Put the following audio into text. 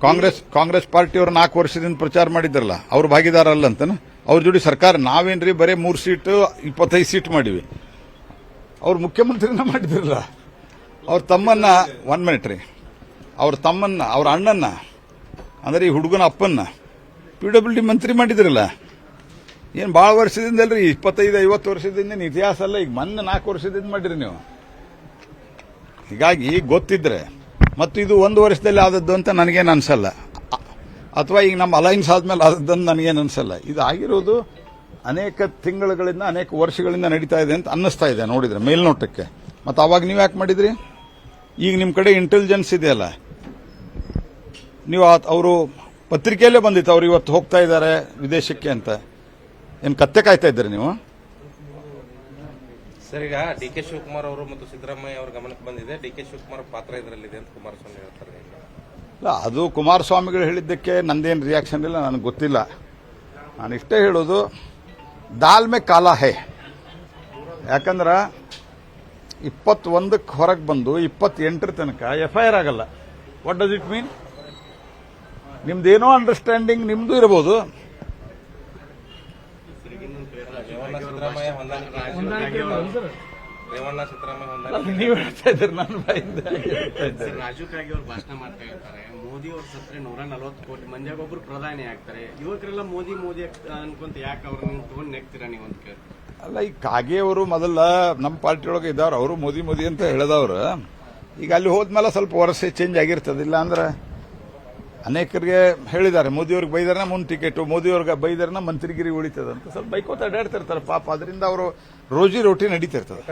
ಕಾಂಗ್ರೆಸ್ ಪಾರ್ಟಿಯವರು 4 ವರ್ಷದಿಂದ ಪ್ರಚಾರ ಮಾಡಿದ್ರಲ್ಲ, ಅವ್ರು ಭಾಗಿದಾರ ಅಲ್ಲ ಅಂತನ. ಅವ್ರ ಜೋಡಿ ಸರ್ಕಾರ ನಾವೇನ್ರಿ ಬರೀ 3 ಸೀಟ್ 25 ಸೀಟ್ ಮಾಡಿವಿ. ಅವ್ರು ಮುಖ್ಯಮಂತ್ರಿನ ಮಾಡಿದ್ರಲ್ಲ. ಅವ್ರ ತಮ್ಮನ್ನ 1 ಮಿನಿಟ್ ರೀ, ಅವ್ರ ತಮ್ಮನ್ನ, ಅವ್ರ ಅಣ್ಣನ್ನ, ಅಂದ್ರೆ ಈ ಹುಡುಗನ ಅಪ್ಪನ್ನ PWD ಮಂತ್ರಿ ಮಾಡಿದ್ರಲ್ಲ. ಏನು ಭಾಳ ವರ್ಷದಿಂದ ಅಲ್ರಿ, 25-50 ವರ್ಷದಿಂದ ಇತಿಹಾಸ ಅಲ್ಲ. ಈಗ ಮೊನ್ನೆ 4 ವರ್ಷದಿಂದ ಮಾಡಿರಿ ನೀವು. ಹೀಗಾಗಿ ಗೊತ್ತಿದ್ರೆ ಮತ್ತು ಇದು 1 ವರ್ಷದಲ್ಲಿ ಆದದ್ದು ಅಂತ ನನಗೇನು ಅನ್ಸಲ್ಲ, ಅಥವಾ ಈಗ ನಮ್ಮ ಅಲೈನ್ಸ್ ಆದ್ಮೇಲೆ ಆದದ್ದು ಅಂತ ನನಗೇನು ಅನ್ಸಲ್ಲ. ಇದು ಆಗಿರೋದು ಅನೇಕ ತಿಂಗಳುಗಳಿಂದ, ಅನೇಕ ವರ್ಷಗಳಿಂದ ನಡೀತಾ ಇದೆ ಅಂತ ಅನ್ನಿಸ್ತಾ ಇದೆ ನೋಡಿದ್ರೆ ಮೇಲ್ನೋಟಕ್ಕೆ. ಮತ್ತು ಅವಾಗ ನೀವು ಯಾಕೆ ಮಾಡಿದ್ರಿ? ಈಗ ನಿಮ್ಮ ಕಡೆ ಇಂಟೆಲಿಜೆನ್ಸ್ ಇದೆಯಲ್ಲ, ನೀವು ಅವರು ಪತ್ರಿಕೆಯಲ್ಲೇ ಬಂದಿತ್ತು ಅವ್ರು ಇವತ್ತು ಹೋಗ್ತಾ ಇದ್ದಾರೆ ವಿದೇಶಕ್ಕೆ ಅಂತ. ಏನು ಕತ್ತೆ ಕಾಯ್ತಾ ಇದ್ದೀರಿ ನೀವು? ಸರ್, ಈಗ ಡಿ.ಕೆ. ಶಿವಕುಮಾರ್ ಅವರು ಮತ್ತು ಸಿದ್ದರಾಮಯ್ಯ ಅವರ ಗಮನಕ್ಕೆ ಬಂದಿದೆ, ಡಿ.ಕೆ. ಶಿವಕುಮಾರ್ ಪಾತ್ರ ಇದರಲ್ಲಿದೆ ಅಂತ ಕುಮಾರಸ್ವಾಮಿ ಹೇಳ್ತಾರೆ. ಇಲ್ಲ, ಅದು ಕುಮಾರಸ್ವಾಮಿಗಳು ಹೇಳಿದ್ದಕ್ಕೆ ನಂದೇನು ರಿಯಾಕ್ಷನ್ ಇಲ್ಲ, ನನಗೆ ಗೊತ್ತಿಲ್ಲ. ನಾನು ಇಷ್ಟೇ ಹೇಳೋದು, ದಾಲ್ ಮೇ ಕಾಲಾ ಹೇ. ಯಾಕಂದ್ರೆ 21ಕ್ಕೆ ಹೊರಗೆ ಬಂದು 28ರ ತನಕ FIR ಆಗಲ್ಲ. What does it mean? ನಿಮ್ದೇನೋ ಅಂಡರ್ಸ್ಟ್ಯಾಂಡಿಂಗ್ ನಿಮ್ದು ಇರಬಹುದು. ನೀವು ಹೇಳ್ತಾ ಇದ್ದೀರಿ, ನನ್ನ ಬಾಯಿಂದ ಹೇಳ್ತಾ ಇದ್ದಾರೆ. ರಾಜೀವ್ ಕಾಗೆ ಅವರು ಭಾಷಣ ಮಾಡ್ತಾ ಇರ್ತಾರೆ, ಮೋದಿ ಅವ್ರ ಸತ್ರೆ 140 ಕೋಟಿ ಮಂದಿಯಾಗ ಒಬ್ರು ಪ್ರಧಾನಿ ಆಗ್ತಾರೆ. ಯುವಕರೆಲ್ಲ ಮೋದಿ ಮೋದಿ ಅನ್ಕೊಂತ ಯಾಕೆ ಅವ್ರನ್ನ ತಗೊಂಡು ನೆಗ್ತೀರಾ ನೀವು ಅಂತ ಕೇಳ್ತಾರೆ. ಅಲ್ಲ, ಈ ಕಾಗೆ ಅವರು ಮೊದಲ ನಮ್ಮ ಪಾರ್ಟಿಯೊಳಗೆ ಇದ್ದವ್ರು, ಅವರು ಮೋದಿ ಮೋದಿ ಅಂತ ಹೇಳಿದವ್ರು. ಈಗ ಅಲ್ಲಿ ಹೋದ್ಮೇಲೆ ಸ್ವಲ್ಪ ವರ್ಷ ಚೇಂಜ್ ಆಗಿರ್ತದಿಲ್ಲ. ಅಂದ್ರೆ ಅನೇಕರಿಗೆ ಹೇಳಿದ್ದಾರೆ, ಮೋದಿಯವ್ರಿಗೆ ಬೈದಾರನ ಮುಂದೆ ಟಿಕೆಟು, ಮೋದಿಯವ್ರಿಗೆ ಬೈದಾರನ ಮಂತ್ರಿಗಿರಿ ಉಳಿತದಂತ ಸ್ವಲ್ಪ ಬೈಕೋತ ಅಡ್ಡಾಡ್ತಿರ್ತಾರೆ ಪಾಪ. ಅದರಿಂದ ಅವರು ರೋಜಿ ರೋಟಿ ನಡೀತಿರ್ತದೆ.